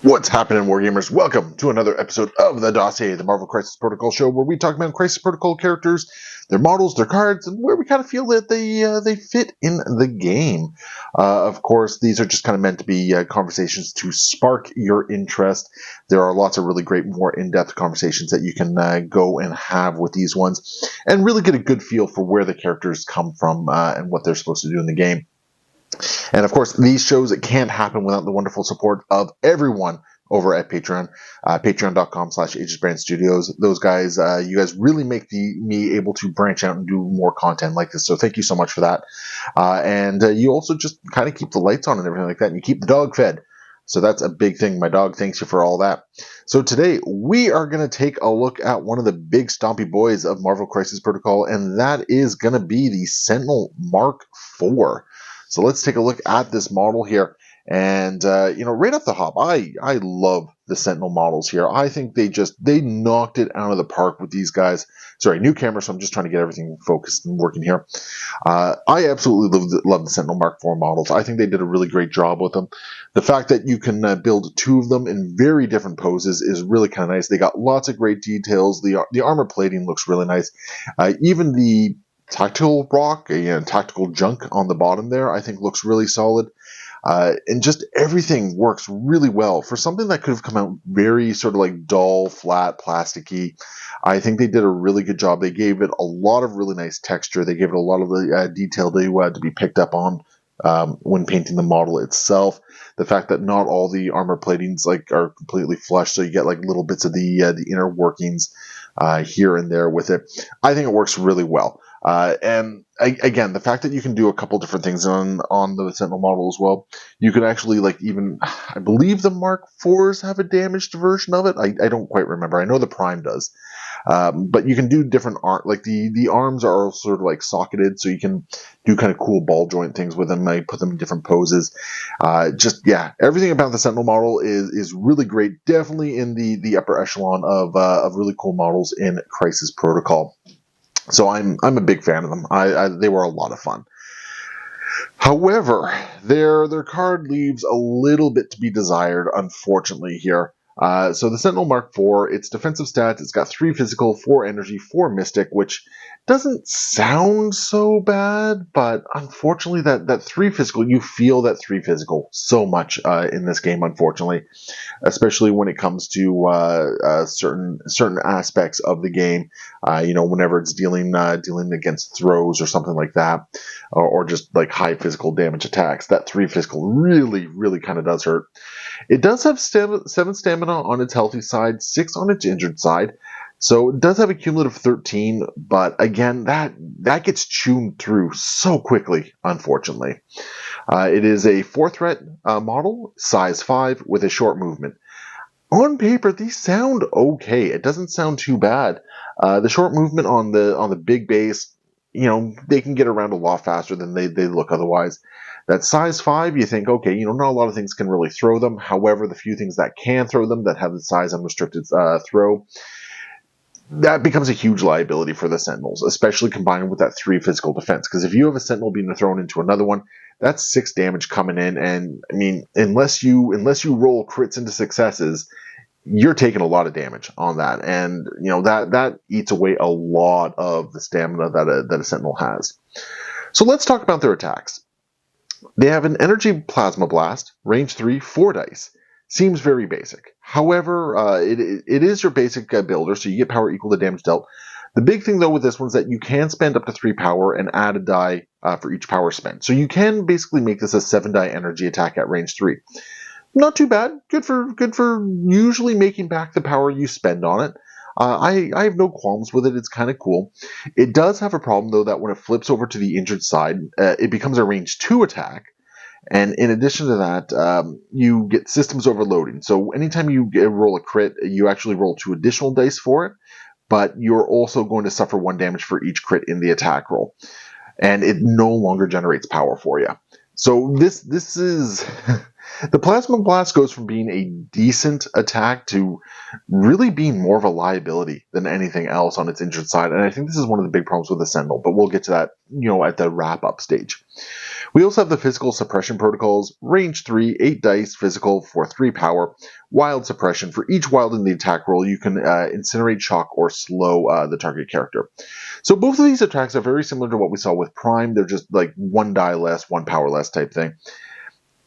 What's happening, Wargamers? Welcome to another episode of the Dossier, the Marvel Crisis Protocol show, where we talk about Crisis Protocol characters, their models, their cards, and where we kind of feel that they fit in the game. Of course, these are just kind of meant to be conversations to spark your interest. There are lots of really great, more in-depth conversations that you can go and have with these ones, and really get a good feel for where the characters come from and what they're supposed to do in the game. And of course, these shows can't happen without the wonderful support of everyone over at Patreon, patreon.com/AegisBrandStudios. Those guys, you guys really make me able to branch out and do more content like this. So thank you so much for that. And you also just kind of keep the lights on and everything like that, and you keep the dog fed. So that's a big thing. My dog thanks you for all that. So today we are going to take a look at one of the big stompy boys of Marvel Crisis Protocol, and that is going to be the Sentinel Mark IV. So let's take a look at this model here. And, right off the hop, I love the Sentinel models here. I think they knocked it out of the park with these guys. Sorry, new camera, so I'm just trying to get everything focused and working here. I absolutely love the Sentinel Mark IV models. I think they did a really great job with them. The fact that you can build two of them in very different poses is really kind of nice. They got lots of great details. The armor plating looks really nice. Even the tactical rock, tactical junk on the bottom there, I think looks really solid. And just everything works really well. For something that could have come out very sort of like dull, flat, plasticky, I think they did a really good job. They gave it a lot of really nice texture. They gave it a lot of the detail to be picked up on when painting the model itself. The fact that not all the armor platings are completely flush, so you get like little bits of the inner workings here and there with it. I think it works really well. Again, the fact that you can do a couple different things on the Sentinel model as well. You can actually I believe the Mark IVs have a damaged version of it. I don't quite remember. I know the Prime does. But you can do different art, like the arms are sort of like socketed, so you can do kind of cool ball joint things with them. I put them in different poses. Everything about the Sentinel model is really great. Definitely in the upper echelon of really cool models in Crisis Protocol. So I'm a big fan of them. They were a lot of fun. However, their card leaves a little bit to be desired, unfortunately, here. So the Sentinel Mark IV, its defensive stats, it's got 3 physical, 4 energy, 4 mystic, which doesn't sound so bad, but unfortunately that 3 physical, you feel that 3 physical so much in this game, unfortunately, especially when it comes to certain aspects of the game. Whenever it's dealing against throws or something like that, or just like high physical damage attacks, that 3 physical really, really kind of does hurt. It does have 7 stamina on its healthy side, 6 on its injured side. So it does have a cumulative 13, but again, that gets chewed through so quickly, unfortunately. It is a 4-threat model, size 5, with a short movement. On paper, these sound okay. It doesn't sound too bad. The short movement on the big base, they can get around a lot faster than they look otherwise. That size 5, you think, okay, not a lot of things can really throw them. However, the few things that can throw them, that have the size unrestricted throw, that becomes a huge liability for the Sentinels, especially combined with that 3 physical defense. Because if you have a Sentinel being thrown into another one, that's 6 damage coming in, and I mean, unless you roll crits into successes, you're taking a lot of damage on that, and that eats away a lot of the stamina that a Sentinel has. So let's talk about their attacks. They have an energy plasma blast, range 3, 4 dice. Seems very basic. However, it is your basic builder, so you get power equal to damage dealt. The big thing, though, with this one is that you can spend up to 3 power and add a die for each power spent. So you can basically make this a 7-die energy attack at range 3. Not too bad. Good for usually making back the power you spend on it. I have no qualms with it. It's kind of cool. It does have a problem, though, that when it flips over to the injured side, it becomes a range 2 attack. And in addition to that, you get systems overloading. So anytime you roll a crit, you actually roll 2 additional dice for it, but you're also going to suffer 1 damage for each crit in the attack roll. And it no longer generates power for you. So this is The Plasma Blast goes from being a decent attack to really being more of a liability than anything else on its injured side, and I think this is one of the big problems with the Sentinel, but we'll get to that, at the wrap-up stage. We also have the physical suppression protocols, range 3, 8 dice, physical for 3 power, wild suppression. For each wild in the attack roll, you can incinerate, shock, or slow the target character. So both of these attacks are very similar to what we saw with Prime. They're just like 1 die less, 1 power less type thing.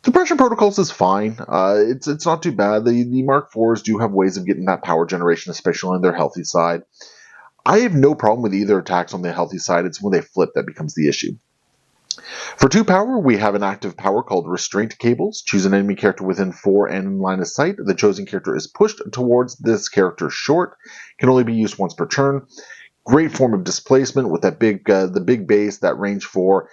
Suppression protocols is fine. It's not too bad. The Mark IVs do have ways of getting that power generation, especially on their healthy side. I have no problem with either attacks on the healthy side. It's when they flip that becomes the issue. For 2 power, we have an active power called Restraint Cables. Choose an enemy character within 4 and in line of sight. The chosen character is pushed towards this character's short. Can only be used once per turn. Great form of displacement with that the big base, that range 4.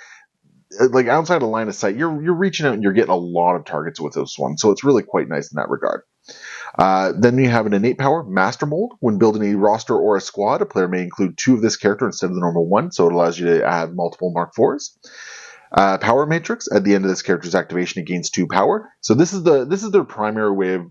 Like outside of line of sight, you're reaching out and you're getting a lot of targets with this one. So it's really quite nice in that regard. Then we have an innate power, Master Mold. When building a roster or a squad, a player may include 2 of this character instead of the normal 1, so it allows you to add multiple Mark IVs. Power Matrix. At the end of this character's activation, it gains 2 power. So this is their primary way of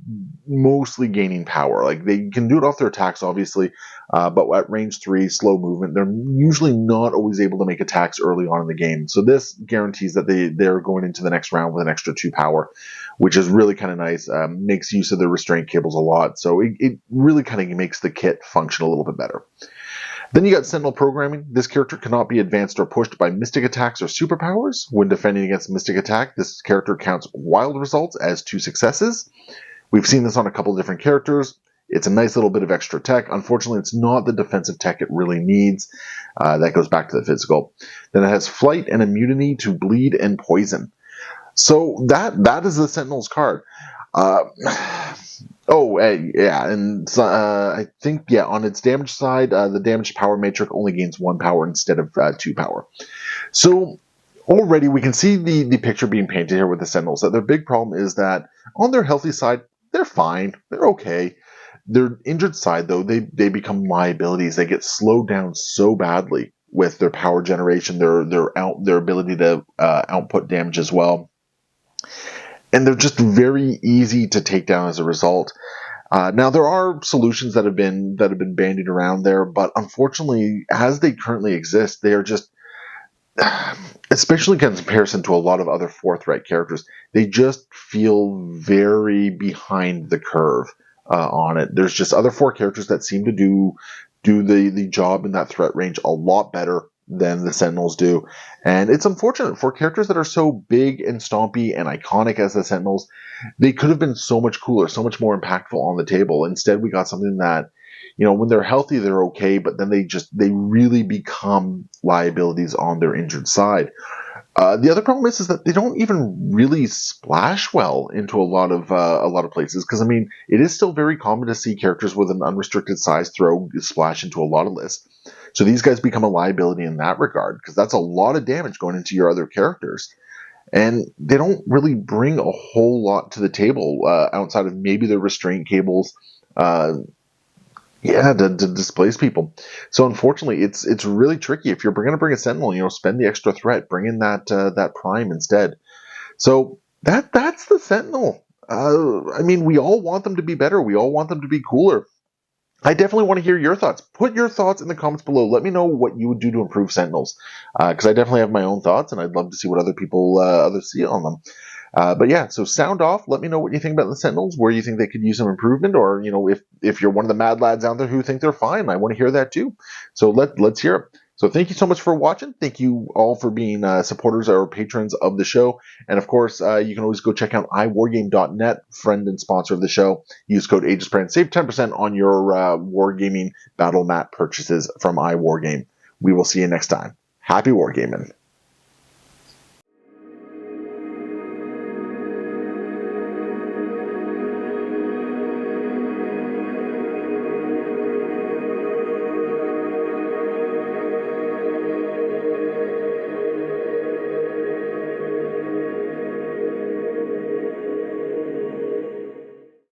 mostly gaining power. Like they can do it off their attacks, obviously, but at range 3, slow movement, they're usually not always able to make attacks early on in the game. So this guarantees that they're going into the next round with an extra 2 power, which is really kind of nice. Makes use of the restraint cables a lot, so it really kind of makes the kit function a little bit better. Then you got Sentinel programming. This character cannot be advanced or pushed by mystic attacks or superpowers. When defending against mystic attack, this character counts wild results as 2 successes. We've seen this on a couple of different characters. It's a nice little bit of extra tech. Unfortunately, it's not the defensive tech it really needs. That goes back to the physical. Then it has flight and immunity to bleed and poison. So that is the Sentinel's card. And I think, on its damage side, the damage power matrix only gains 1 power instead of 2 power. So already we can see the picture being painted here with the Sentinels, that their big problem is that on their healthy side, they're fine, they're okay. Their injured side, though, they become liabilities. They get slowed down so badly with their power generation, their ability to output damage as well. And they're just very easy to take down as a result. Now there are solutions that have been bandied around there, but unfortunately, as they currently exist, they are just, especially in comparison to a lot of other 4th characters, they just feel very behind the curve on it. There's just other 4 characters that seem to do the job in that threat range a lot better than the Sentinels do. And it's unfortunate for characters that are so big and stompy and iconic as the Sentinels. They could have been so much cooler, so much more impactful on the table. Instead, we got something that, when they're healthy, they're okay, but then they really become liabilities on their injured side. The other problem is that they don't even really splash well into a lot of places, because it is still very common to see characters with an unrestricted size throw splash into a lot of lists. So these guys become a liability in that regard, because that's a lot of damage going into your other characters. And they don't really bring a whole lot to the table outside of maybe the restraint cables, to displace people. So unfortunately, it's really tricky. If you're going to bring a Sentinel, spend the extra threat, bring in that Prime instead. So that's the Sentinel. We all want them to be better. We all want them to be cooler. I definitely want to hear your thoughts. Put your thoughts in the comments below. Let me know what you would do to improve Sentinels, because I definitely have my own thoughts, and I'd love to see what other people others see on them. So sound off. Let me know what you think about the Sentinels, where you think they could use some improvement, or if you're one of the mad lads out there who think they're fine, I want to hear that too. So let's hear it. So thank you so much for watching. Thank you all for being supporters or patrons of the show. And of course, you can always go check out iwargame.net, friend and sponsor of the show. Use code AegisPrint, save 10% on your Wargaming battle mat purchases from iWargame. We will see you next time. Happy wargaming.